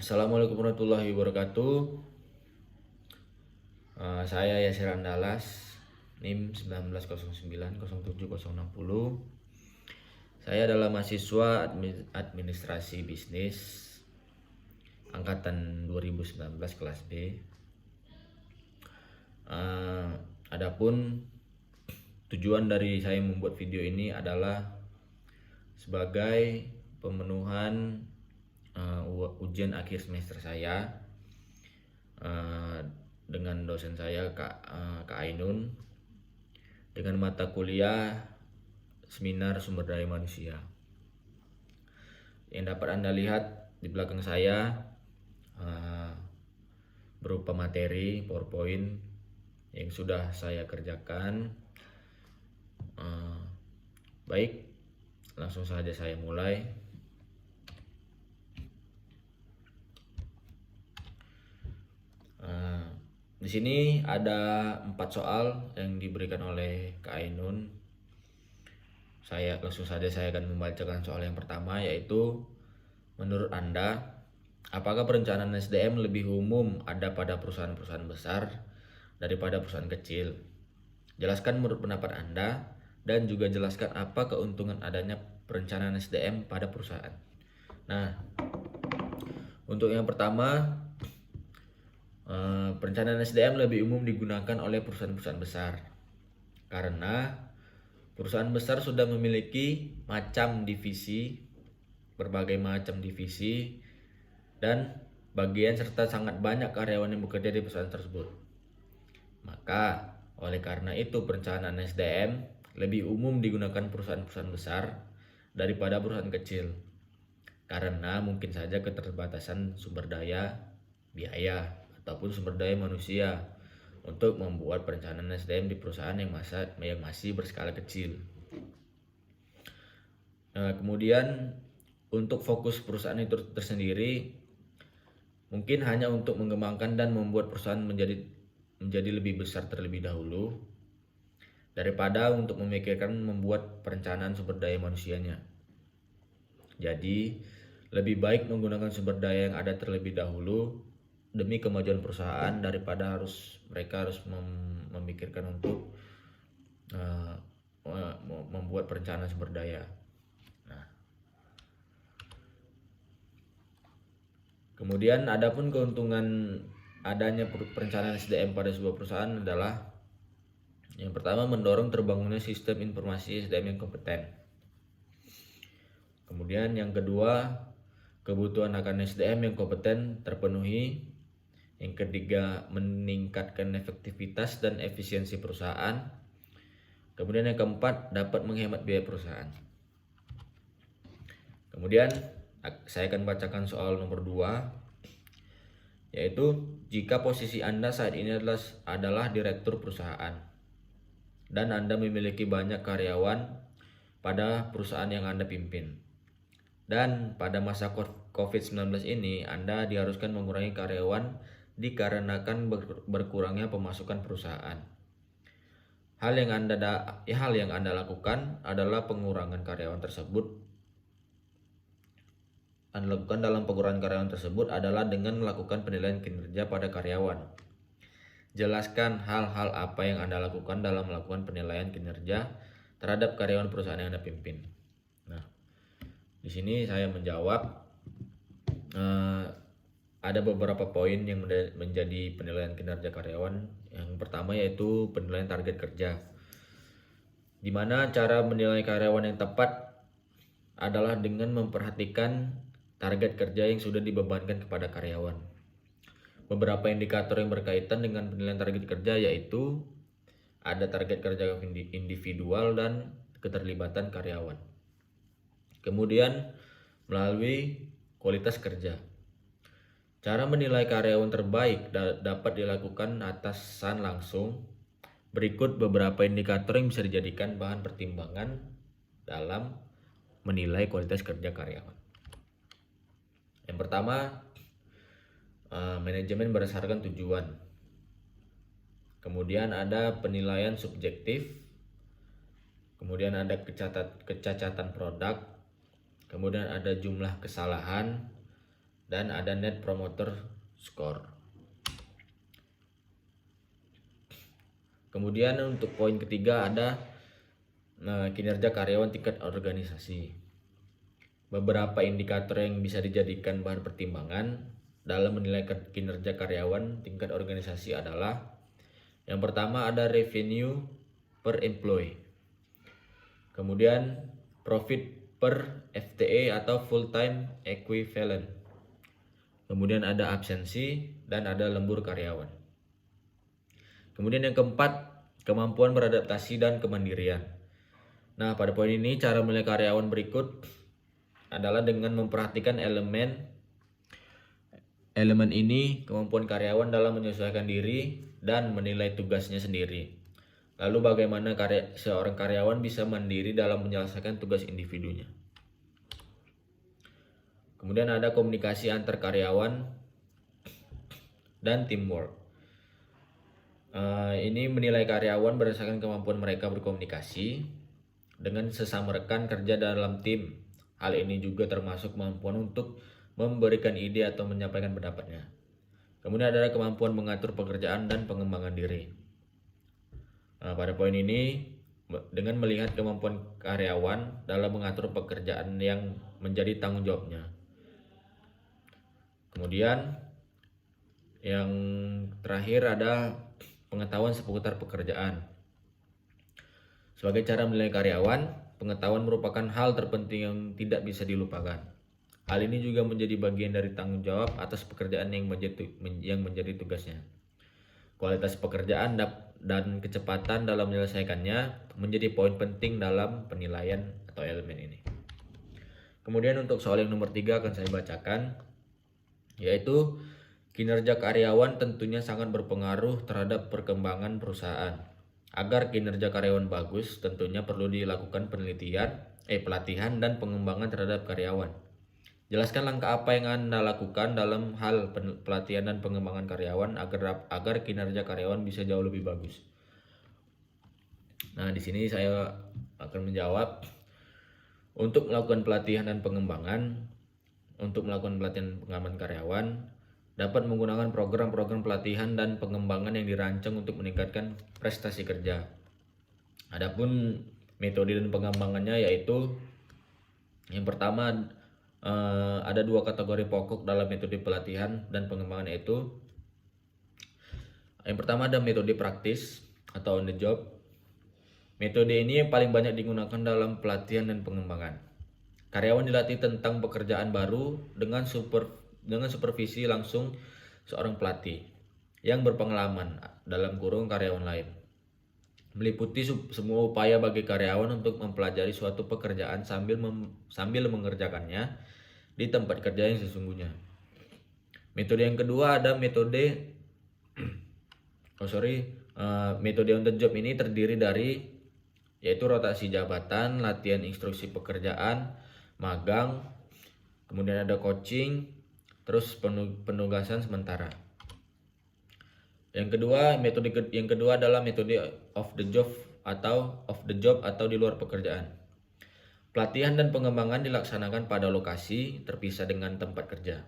Assalamualaikum warahmatullahi wabarakatuh. Saya Yasir Andalas, NIM 19090760. Saya adalah mahasiswa administrasi bisnis angkatan 2019 kelas B. Adapun tujuan dari saya membuat video ini adalah sebagai pemenuhan ujian akhir semester saya dengan dosen saya Kak Ainun dengan mata kuliah seminar sumber daya manusia. Yang dapat Anda lihat di belakang saya berupa materi PowerPoint yang sudah saya kerjakan. Baik, langsung saja saya mulai. Di sini ada 4 soal yang diberikan oleh Kak Ainun. Langsung saja saya akan membacakan soal yang pertama, yaitu menurut Anda, apakah perencanaan SDM lebih umum ada pada perusahaan-perusahaan besar daripada perusahaan kecil? Jelaskan menurut pendapat Anda dan juga jelaskan apa keuntungan adanya perencanaan SDM pada perusahaan. Nah, untuk yang pertama, perencanaan SDM lebih umum digunakan oleh perusahaan-perusahaan besar karena perusahaan besar sudah memiliki berbagai macam divisi dan bagian serta sangat banyak karyawan yang bekerja di perusahaan tersebut. Maka oleh karena itu perencanaan SDM lebih umum digunakan perusahaan-perusahaan besar daripada perusahaan kecil karena mungkin saja keterbatasan sumber daya, biaya, ataupun sumber daya manusia untuk membuat perencanaan SDM di perusahaan yang masih berskala kecil. Kemudian untuk fokus perusahaan itu tersendiri mungkin hanya untuk mengembangkan dan membuat perusahaan menjadi lebih besar terlebih dahulu daripada untuk memikirkan membuat perencanaan sumber daya manusianya. Jadi lebih baik menggunakan sumber daya yang ada terlebih dahulu demi kemajuan perusahaan daripada mereka harus memikirkan untuk membuat perencanaan sumber daya. Nah, kemudian adapun keuntungan adanya perencanaan SDM pada sebuah perusahaan adalah yang pertama, mendorong terbangunnya sistem informasi SDM yang kompeten. Kemudian yang kedua, kebutuhan akan SDM yang kompeten terpenuhi. Yang ketiga, meningkatkan efektivitas dan efisiensi perusahaan. Kemudian yang keempat, dapat menghemat biaya perusahaan. Kemudian saya akan bacakan soal nomor 2, yaitu jika posisi Anda saat ini adalah direktur perusahaan dan Anda memiliki banyak karyawan pada perusahaan yang Anda pimpin. Dan pada masa COVID-19 ini Anda diharuskan mengurangi karyawan dikarenakan berkurangnya pemasukan perusahaan. Hal yang Anda lakukan adalah pengurangan karyawan tersebut. Anda lakukan dalam pengurangan karyawan tersebut adalah dengan melakukan penilaian kinerja pada karyawan. Jelaskan hal-hal apa yang Anda lakukan dalam melakukan penilaian kinerja terhadap karyawan perusahaan yang Anda pimpin. Nah, di sini saya menjawab ada beberapa poin yang menjadi penilaian kinerja karyawan. Yang pertama yaitu penilaian target kerja, di mana cara menilai karyawan yang tepat adalah dengan memperhatikan target kerja yang sudah dibebankan kepada karyawan. Beberapa indikator yang berkaitan dengan penilaian target kerja yaitu ada target kerja individual dan keterlibatan karyawan. Kemudian melalui kualitas kerja. Cara menilai karyawan terbaik dapat dilakukan atasan langsung. Berikut beberapa indikator yang bisa dijadikan bahan pertimbangan dalam menilai kualitas kerja karyawan. Yang pertama, manajemen berdasarkan tujuan. Kemudian ada penilaian subjektif. Kemudian ada kecacatan produk. Kemudian ada jumlah kesalahan. dan ada Net Promoter Score. Kemudian untuk poin ketiga ada kinerja karyawan tingkat organisasi. Beberapa indikator yang bisa dijadikan bahan pertimbangan dalam menilai kinerja karyawan tingkat organisasi adalah: yang pertama ada revenue per employee, kemudian profit per FTE atau full time equivalent, kemudian ada absensi dan ada lembur karyawan. Kemudian yang keempat, kemampuan beradaptasi dan kemandirian. Nah, pada poin ini cara menilai karyawan berikut adalah dengan memperhatikan elemen ini, kemampuan karyawan dalam menyesuaikan diri dan menilai tugasnya sendiri. Lalu bagaimana seorang karyawan bisa mandiri dalam menyelesaikan tugas individunya. Kemudian ada komunikasi antar karyawan dan teamwork. Ini menilai karyawan berdasarkan kemampuan mereka berkomunikasi dengan sesama rekan kerja dalam tim. Hal ini juga termasuk kemampuan untuk memberikan ide atau menyampaikan pendapatnya. Kemudian ada kemampuan mengatur pekerjaan dan pengembangan diri. Pada poin ini, dengan melihat kemampuan karyawan dalam mengatur pekerjaan yang menjadi tanggung jawabnya. Kemudian yang terakhir ada pengetahuan seputar pekerjaan. Sebagai cara menilai karyawan, pengetahuan merupakan hal terpenting yang tidak bisa dilupakan. Hal ini juga menjadi bagian dari tanggung jawab atas pekerjaan yang menjadi tugasnya. Kualitas pekerjaan dan kecepatan dalam menyelesaikannya menjadi poin penting dalam penilaian atau elemen ini. Kemudian untuk soal yang nomor 3 akan saya bacakan, yaitu kinerja karyawan tentunya sangat berpengaruh terhadap perkembangan perusahaan. Agar kinerja karyawan bagus, tentunya perlu dilakukan pelatihan dan pengembangan terhadap karyawan. Jelaskan langkah apa yang Anda lakukan dalam hal pelatihan dan pengembangan karyawan agar kinerja karyawan bisa jauh lebih bagus. Nah, di sini saya akan menjawab. Untuk melakukan pelatihan dan pengembangan karyawan, dapat menggunakan program-program pelatihan dan pengembangan yang dirancang untuk meningkatkan prestasi kerja. Adapun metode dan pengembangannya yaitu yang pertama, ada 2 kategori pokok dalam metode pelatihan dan pengembangan, yaitu yang pertama ada metode praktis atau on the job. Metode ini yang paling banyak digunakan dalam pelatihan dan pengembangan. Karyawan dilatih tentang pekerjaan baru dengan supervisi langsung seorang pelatih yang berpengalaman dalam kurung karyawan lain. Meliputi semua upaya bagi karyawan untuk mempelajari suatu pekerjaan sambil mengerjakannya di tempat kerja yang sesungguhnya. Metode yang kedua ada metode on the job. Ini terdiri dari yaitu rotasi jabatan, latihan instruksi pekerjaan, magang, kemudian ada coaching, terus penugasan sementara. Yang kedua adalah metode off the job atau di luar pekerjaan. Pelatihan dan pengembangan dilaksanakan pada lokasi terpisah dengan tempat kerja.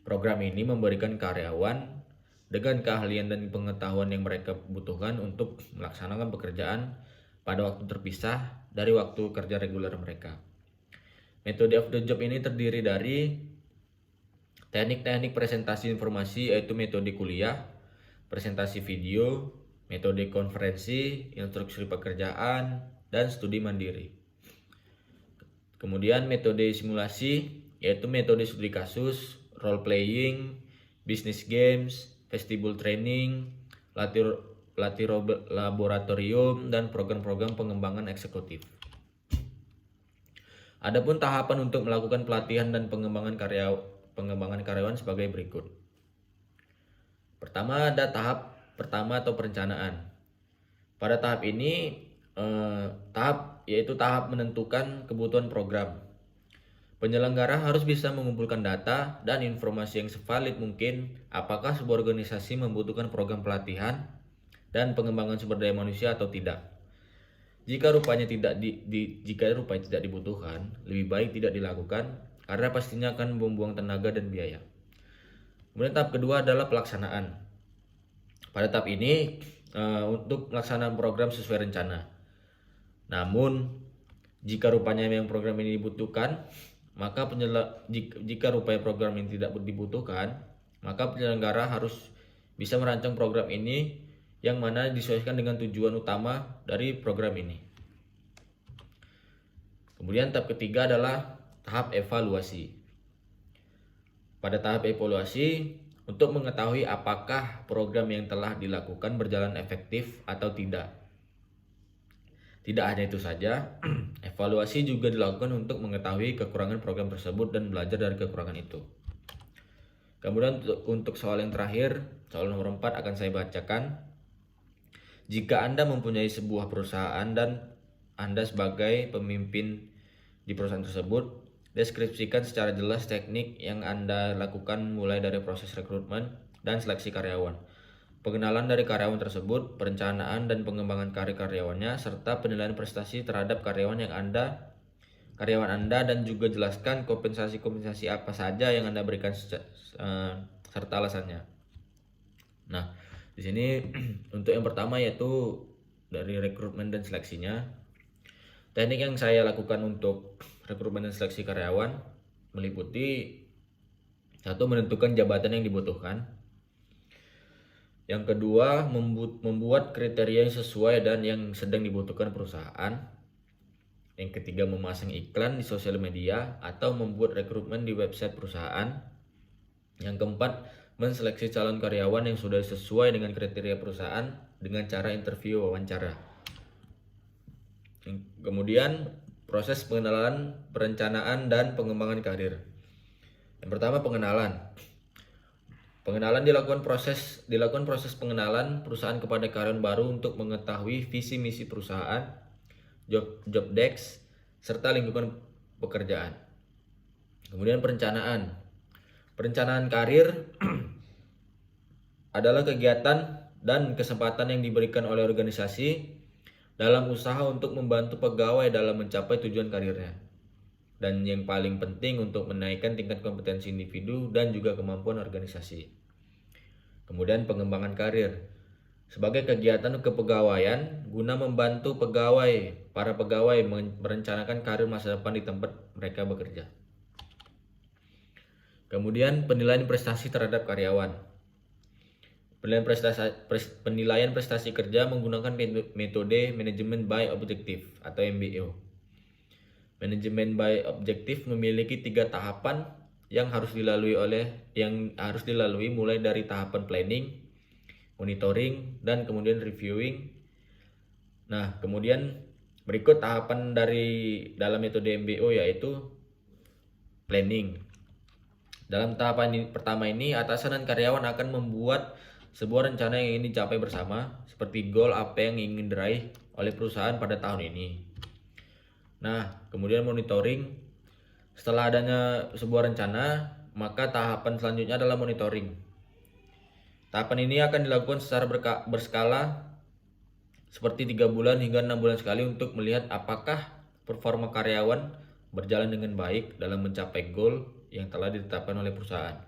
Program ini memberikan karyawan dengan keahlian dan pengetahuan yang mereka butuhkan untuk melaksanakan pekerjaan pada waktu terpisah dari waktu kerja reguler mereka. Metode off the job ini terdiri dari teknik-teknik presentasi informasi, yaitu metode kuliah, presentasi video, metode konferensi, instruksi pekerjaan, dan studi mandiri. Kemudian metode simulasi, yaitu metode studi kasus, role playing, business games, vestibule training, latih laboratorium, dan program-program pengembangan eksekutif. Adapun tahapan untuk melakukan pelatihan dan pengembangan karyawan sebagai berikut. Pertama ada tahap pertama atau perencanaan. Pada tahap ini tahap menentukan kebutuhan program. Penyelenggara harus bisa mengumpulkan data dan informasi yang sevalid mungkin apakah sebuah organisasi membutuhkan program pelatihan dan pengembangan sumber daya manusia atau tidak. Jika rupanya tidak dibutuhkan, lebih baik tidak dilakukan karena pastinya akan membuang tenaga dan biaya. Kemudian tahap kedua adalah pelaksanaan. Pada tahap ini untuk pelaksanaan program sesuai rencana. Namun jika rupanya memang program ini dibutuhkan, maka jika rupanya program ini tidak dibutuhkan, maka penyelenggara harus bisa merancang program ini yang mana disesuaikan dengan tujuan utama dari program ini. Kemudian tahap ketiga adalah tahap evaluasi. Pada tahap evaluasi, untuk mengetahui apakah program yang telah dilakukan berjalan efektif atau tidak. Tidak hanya itu saja, evaluasi juga dilakukan untuk mengetahui kekurangan program tersebut dan belajar dari kekurangan itu. Kemudian untuk soal yang terakhir, soal nomor 4 akan saya bacakan. Jika Anda mempunyai sebuah perusahaan dan Anda sebagai pemimpin di perusahaan tersebut, deskripsikan secara jelas teknik yang Anda lakukan mulai dari proses rekrutmen dan seleksi karyawan, pengenalan dari karyawan tersebut, perencanaan dan pengembangan karir karyawannya, serta penilaian prestasi terhadap karyawan Anda, dan juga jelaskan kompensasi apa saja yang Anda berikan serta alasannya. Nah, di sini untuk yang pertama yaitu dari rekrutmen dan seleksinya. Teknik yang saya lakukan untuk rekrutmen dan seleksi karyawan meliputi: 1. Menentukan jabatan yang dibutuhkan. Yang kedua, membuat kriteria yang sesuai dan yang sedang dibutuhkan perusahaan. Yang ketiga, memasang iklan di sosial media atau membuat rekrutmen di website perusahaan. Yang keempat, menseleksi calon karyawan yang sudah sesuai dengan kriteria perusahaan dengan cara interview wawancara. Kemudian proses pengenalan, perencanaan, dan pengembangan karir. Yang pertama, pengenalan. Pengenalan dilakukan proses pengenalan perusahaan kepada karyawan baru untuk mengetahui visi misi perusahaan, job desk, serta lingkungan pekerjaan. Kemudian perencanaan. Perencanaan karir adalah kegiatan dan kesempatan yang diberikan oleh organisasi dalam usaha untuk membantu pegawai dalam mencapai tujuan karirnya. Dan yang paling penting untuk menaikkan tingkat kompetensi individu dan juga kemampuan organisasi. Kemudian pengembangan karir sebagai kegiatan kepegawaian guna membantu para pegawai merencanakan karir masa depan di tempat mereka bekerja. Kemudian penilaian prestasi terhadap karyawan. Penilaian prestasi kerja menggunakan metode manajemen by objective atau MBO. Manajemen by objective memiliki 3 tahapan yang harus dilalui mulai dari tahapan planning, monitoring, dan kemudian reviewing. Nah, kemudian berikut tahapan dalam metode MBO yaitu planning. Dalam tahapan pertama ini, atasan dan karyawan akan membuat sebuah rencana yang ingin dicapai bersama, seperti goal apa yang ingin diraih oleh perusahaan pada tahun ini. Nah, kemudian monitoring. Setelah adanya sebuah rencana, maka tahapan selanjutnya adalah monitoring. Tahapan ini akan dilakukan secara berskala seperti 3 bulan hingga 6 bulan sekali untuk melihat apakah performa karyawan berjalan dengan baik dalam mencapai goal yang telah ditetapkan oleh perusahaan.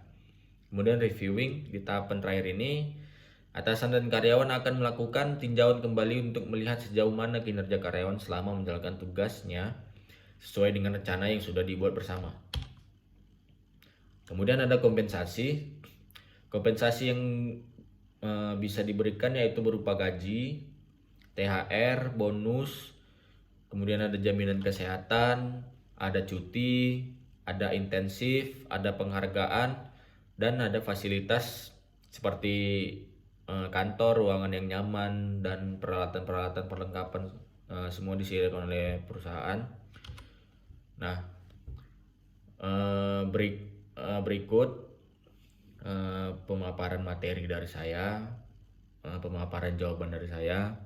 Kemudian reviewing. Di tahapan terakhir ini, atasan dan karyawan akan melakukan tinjauan kembali untuk melihat sejauh mana kinerja karyawan selama menjalankan tugasnya sesuai dengan rencana yang sudah dibuat bersama. Kemudian ada kompensasi. Kompensasi yang bisa diberikan yaitu berupa gaji, THR, bonus, kemudian ada jaminan kesehatan, ada cuti, ada intensif, ada penghargaan, dan ada fasilitas seperti kantor, ruangan yang nyaman, dan peralatan perlengkapan semua disediakan oleh perusahaan. Nah, berikut pemaparan materi dari saya, pemaparan jawaban dari saya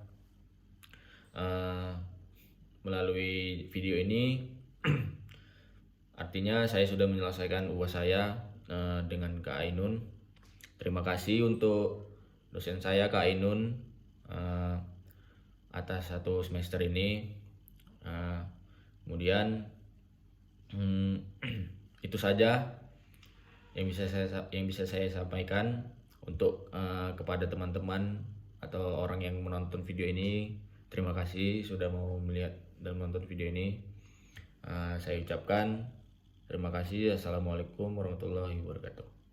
melalui video ini. Artinya saya sudah menyelesaikan UAS saya dengan Kak Ainun. Terima kasih untuk dosen saya Kak Ainun atas 1 semester ini. Kemudian Itu saja yang bisa saya sampaikan untuk kepada teman-teman atau orang yang menonton video ini. Terima kasih sudah mau melihat dan menonton video ini. Saya ucapkan terima kasih. Assalamualaikum warahmatullahi wabarakatuh.